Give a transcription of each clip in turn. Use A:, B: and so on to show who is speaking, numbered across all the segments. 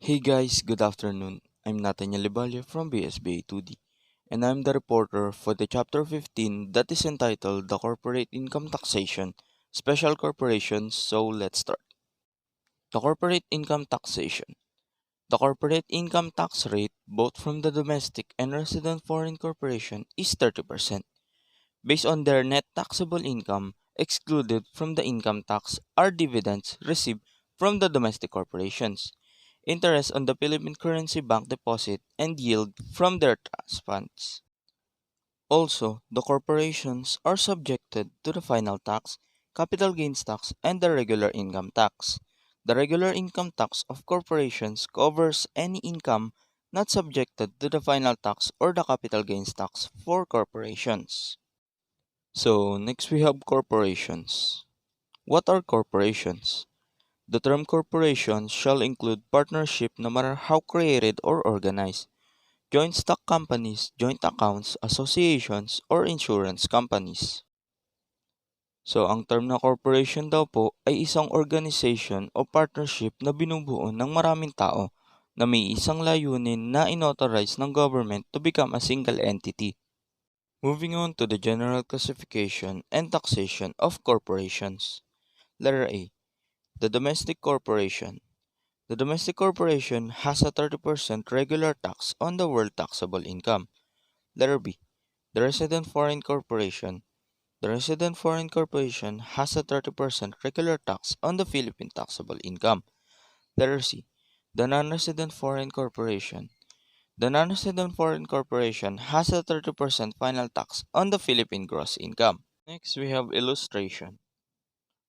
A: Hey guys, good afternoon. I'm Nathaniel Libalya from BSBA 2D, and I'm the reporter for the Chapter 15 that is entitled The Corporate Income Taxation, Special Corporations. So let's start. The Corporate Income Taxation. The corporate income tax rate, both from the domestic and resident foreign corporation, is 30%, based on their net taxable income. Excluded from the income tax are dividends received from the domestic corporations, interest on the Philippine currency bank deposit, and yield from their trust funds. Also, the corporations are subjected to the final tax, capital gains tax, and the regular income tax. The regular income tax of corporations covers any income not subjected to the final tax or the capital gains tax for corporations. So, next we have corporations. What are corporations? The term corporation shall include partnership no matter how created or organized, joint stock companies, joint accounts, associations, or insurance companies. So, ang term na corporation daw po ay isang organization o partnership na binubuo ng maraming tao na may isang layunin na inauthorize ng government to become a single entity. Moving on to the general classification and taxation of corporations. Letter A. The domestic corporation. The domestic corporation has a 30% regular tax on the world taxable income. Letter B. The resident foreign corporation. The resident foreign corporation has a 30% regular tax on the Philippine taxable income. Letter C. The non-resident foreign corporation. The non-resident foreign corporation has a 30% final tax on the Philippine gross income. Next, we have illustration.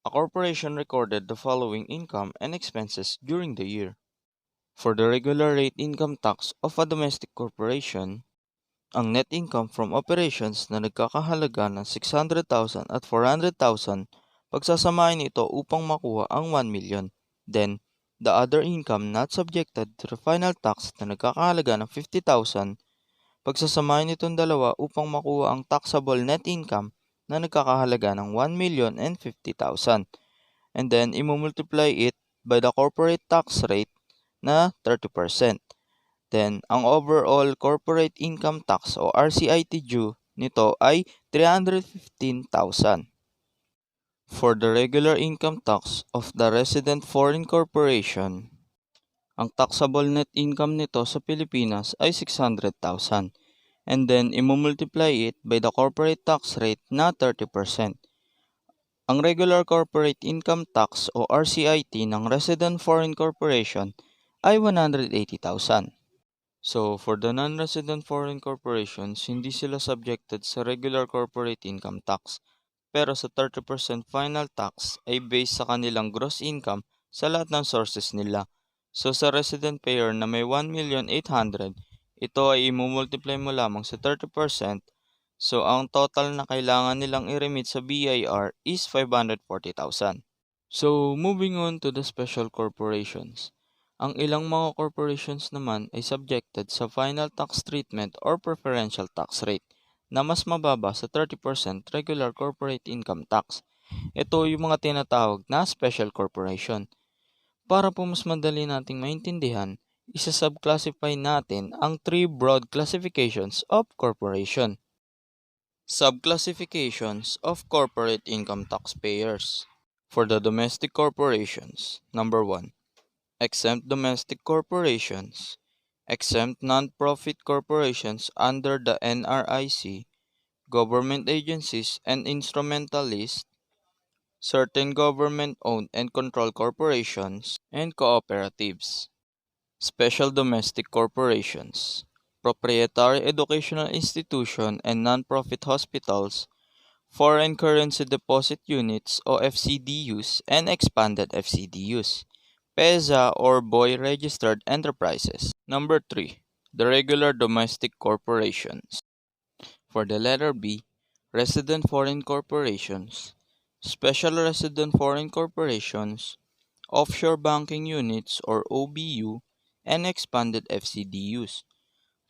A: A corporation recorded the following income and expenses during the year. For the regular rate income tax of a domestic corporation, ang net income from operations na nagkakahalaga ng 600,000 at 400,000, pagsasamahin ito upang makuha ang 1 million. Then, the other income not subjected to the final tax na nagkakahalaga ng 50,000, pagsasamahin itong dalawa upang makuha ang taxable net income na nagkakahalaga ng 1,050,000. And then, imumultiply it by the corporate tax rate na 30%. Then, ang overall corporate income tax o RCIT due nito ay 315,000. For the regular income tax of the resident foreign corporation, ang taxable net income nito sa Pilipinas ay 600,000. And then, imumultiply it by the corporate tax rate na 30%. Ang regular corporate income tax o RCIT ng resident foreign corporation ay 180,000. So, for the non-resident foreign corporations, hindi sila subjected sa regular corporate income tax. Pero sa 30% final tax ay based sa kanilang gross income sa lahat ng sources nila. So, sa resident payer na may 1,800,000, ito ay imumultiply mo lamang sa 30%. So, ang total na kailangan nilang i-remit sa BIR is 540,000. So, moving on to the special corporations. Ang ilang mga corporations naman ay subjected sa final tax treatment or preferential tax rate na mas mababa sa 30% regular corporate income tax. Ito yung mga tinatawag na special corporation. Para po mas madali nating maintindihan, isa-subclassify natin ang three broad classifications of corporation. Subclassifications of corporate income taxpayers. For the domestic corporations, number 1, exempt domestic corporations, exempt non-profit corporations under the NRIC, government agencies and instrumentalists, certain government-owned and controlled corporations, and cooperatives. Special domestic corporations, proprietary educational institution and non-profit hospitals, foreign currency deposit units o FCDUs and expanded FCDUs, PEZA or BOY registered enterprises. Number 3. The regular domestic corporations. For the letter B, resident foreign corporations, special resident foreign corporations, offshore banking units or OBU, and expanded FCDUs,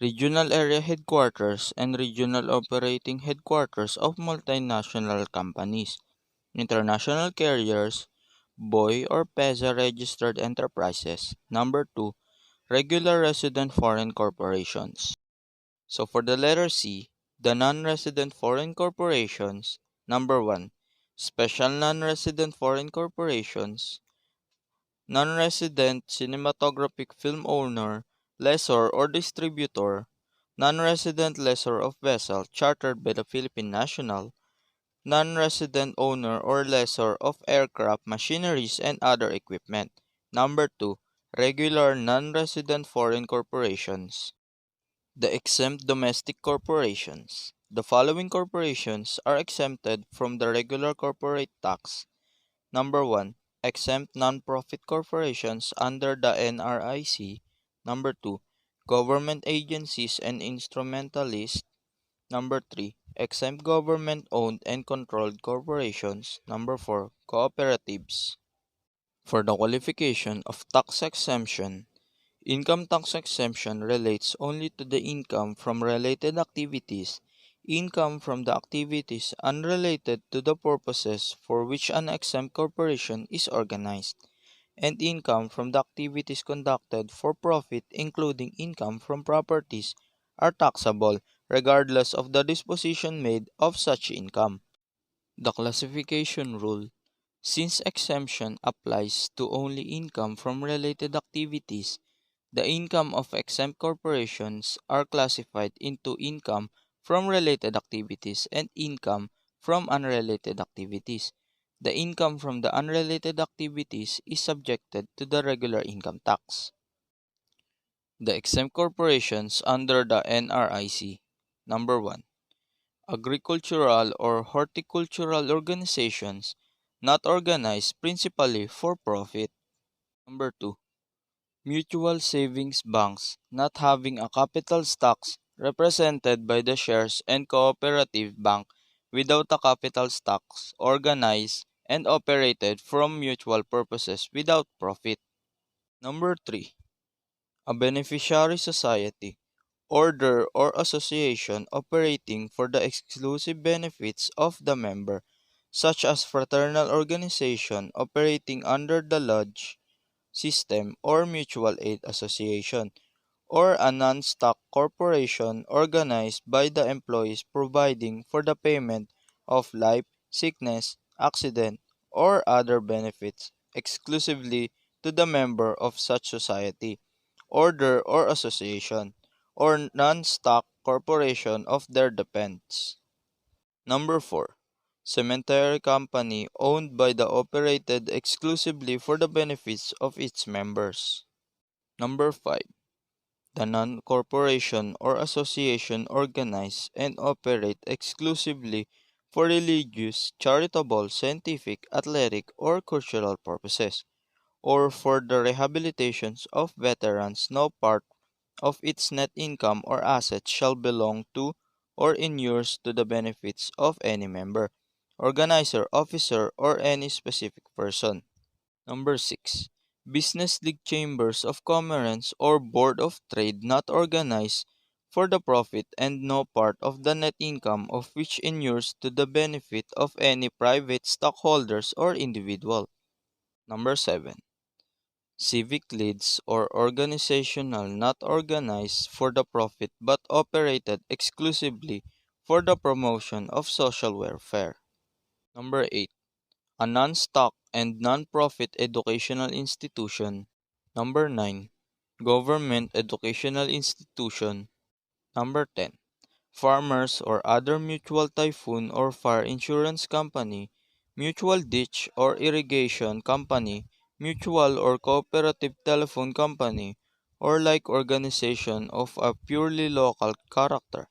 A: regional area headquarters and regional operating headquarters of multinational companies, international carriers, BOY or PEZA registered enterprises. Number 2, regular resident foreign corporations. So for the letter C, the non-resident foreign corporations, number 1, special non-resident foreign corporations, non-resident cinematographic film owner, lessor or distributor, non-resident lessor of vessel chartered by the Philippine national, non-resident owner or lessor of aircraft, machineries, and other equipment. Number 2, regular non-resident foreign corporations. The exempt domestic corporations. The following corporations are exempted from the regular corporate tax. Number 1, exempt non-profit corporations under the NRIC. Number 2, government agencies and instrumentalists. Number 3, exempt government-owned and controlled corporations. Number 4, cooperatives. For the qualification of tax exemption, income tax exemption relates only to the income from related activities, income from the activities unrelated to the purposes for which an exempt corporation is organized, and income from the activities conducted for profit, including income from properties, are taxable regardless of the disposition made of such income. The classification rule. Since exemption applies to only income from related activities, the income of exempt corporations are classified into income from related activities and income from unrelated activities. The income from the unrelated activities is subjected to the regular income tax. The exempt corporations under the NRIC. Number 1, agricultural or horticultural organizations not organized principally for profit. Number 2, mutual savings banks not having a capital stocks represented by the shares and cooperative bank without a capital stocks organized and operated from mutual purposes without profit. Number 3, a beneficiary society, order or association operating for the exclusive benefits of the member, such as fraternal organization operating under the lodge system or mutual aid association, or a non-stock corporation organized by the employees providing for the payment of life, sickness, accident, or other benefits exclusively to the member of such society, order or association, or non-stock corporation of their dependents. Number 4, cemetery company owned by the operated exclusively for the benefits of its members. Number 5, the non-corporation or association organized and operate exclusively for religious, charitable, scientific, athletic, or cultural purposes, or for the rehabilitations of veterans. No part of its net income or assets shall belong to or inures to the benefits of any member, organizer, officer, or any specific person. Number 6. Business league chambers of commerce or board of trade not organized for the profit and no part of the net income of which inures to the benefit of any private stockholders or individual. Number 7. Civic leads or organizational not organized for the profit but operated exclusively for the promotion of social welfare. Number 8, a non-stock and non-profit educational institution. Number 9, government educational institution. Number 10, farmers or other mutual typhoon or fire insurance company, mutual ditch or irrigation company, mutual or cooperative telephone company, or like organization of a purely local character,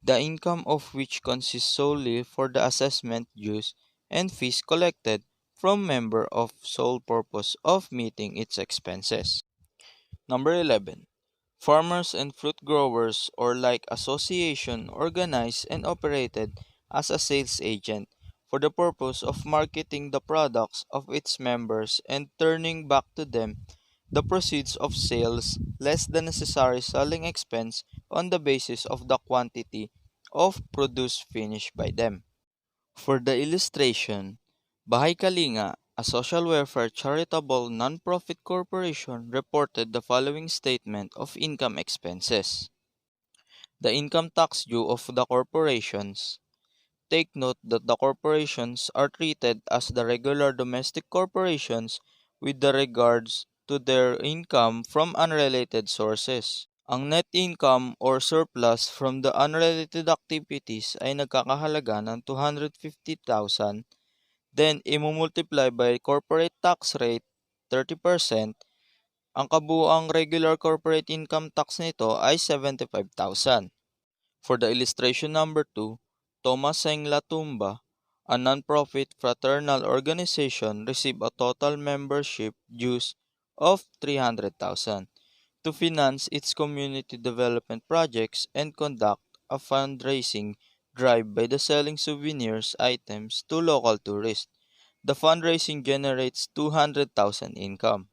A: the income of which consists solely for the assessment dues and fees collected from member of sole purpose of meeting its expenses. Number 11, farmers and fruit growers or like association organized and operated as a sales agent for the purpose of marketing the products of its members and turning back to them the proceeds of sales less the necessary selling expense on the basis of the quantity of produce finished by them. For the illustration, Bahay Kalinga, A social welfare charitable nonprofit corporation reported the following statement of income expenses. The income tax due of the corporations. Take note that the corporations are treated as the regular domestic corporations with the regards to their income from unrelated sources. Ang net income or surplus from the unrelated activities ay nagkakahalaga ng 250,000, then imumultiply by corporate tax rate 30%. Ang kabuuang regular corporate income tax nito ay 75,000. For the illustration number 2, Thomas Seng Latumba, a non-profit fraternal organization, received a total membership dues of 300,000 to finance its community development projects and conduct a fundraising drive by the selling souvenirs items to local tourists. The fundraising generates 200,000 income.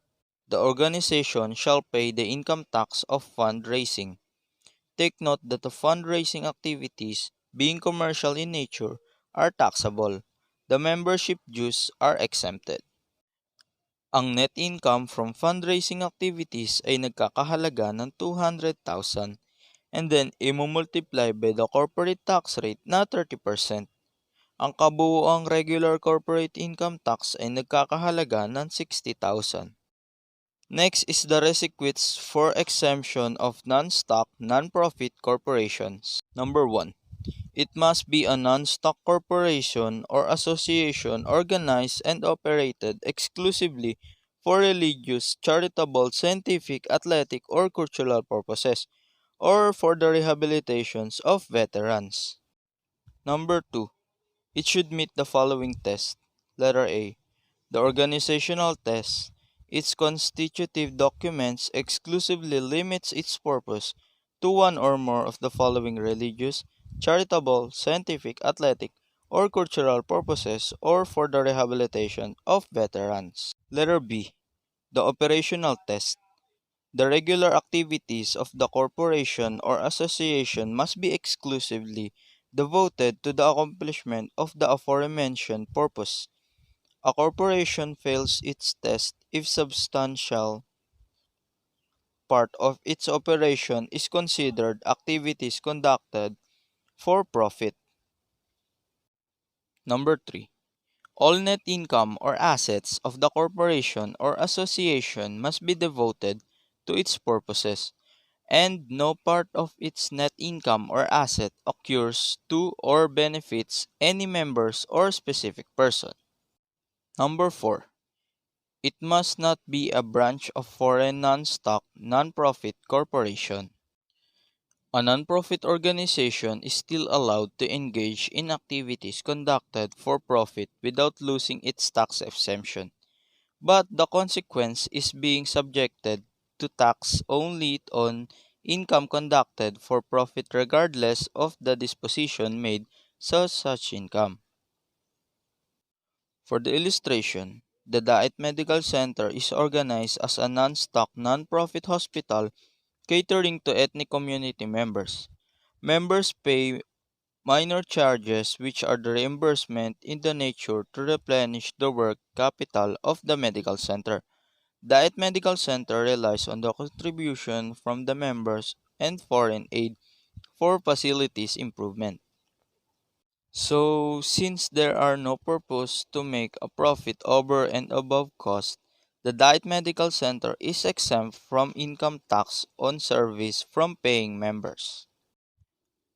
A: The organization shall pay the income tax of fundraising. Take note that the fundraising activities, being commercial in nature, are taxable. The membership dues are exempted. Ang net income from fundraising activities ay nagkakahalaga ng 200,000 and then imumultiply by the corporate tax rate na 30%. Ang kabuuang regular corporate income tax ay nagkakahalaga ng 60,000. Next is the requisites for exemption of non-stock, non-profit corporations. Number 1. It must be a non-stock corporation or association organized and operated exclusively for religious, charitable, scientific, athletic, or cultural purposes, or for the rehabilitations of veterans. Number 2. It should meet the following test. Letter A. The organizational test. Its constitutive documents exclusively limits its purpose to one or more of the following religious, charitable, scientific, athletic, or cultural purposes or for the rehabilitation of veterans. Letter B. The operational test. The regular activities of the corporation or association must be exclusively devoted to the accomplishment of the aforementioned purpose. A corporation fails its test if substantial part of its operation is considered activities conducted for profit. Number 3. All net income or assets of the corporation or association must be devoted to its purposes, and no part of its net income or asset occurs to or benefits any members or specific person. Number 4. It must not be a branch of foreign non-stock, non-profit corporation. A non-profit organization is still allowed to engage in activities conducted for profit without losing its tax exemption, but the consequence is being subjected to tax only on income conducted for profit regardless of the disposition made to such income. For the illustration, the Diet Medical Center is organized as a non-stock, non-profit hospital catering to ethnic community members. Members pay minor charges which are the reimbursement in the nature to replenish the work capital of the medical center. Diet Medical Center relies on the contribution from the members and foreign aid for facilities improvement. So, since there are no purpose to make a profit over and above cost, the Diet Medical Center is exempt from income tax on service from paying members.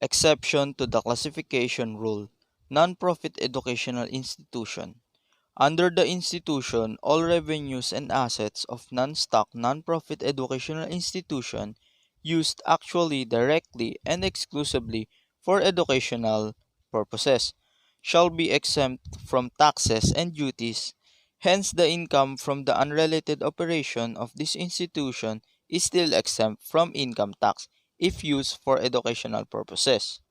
A: Exception to the classification rule. Non-profit educational institution. Under the institution, all revenues and assets of non-stock non-profit educational institution used actually directly and exclusively for educational purposes shall be exempt from taxes and duties. Hence, the income from the unrelated operation of this institution is still exempt from income tax if used for educational purposes.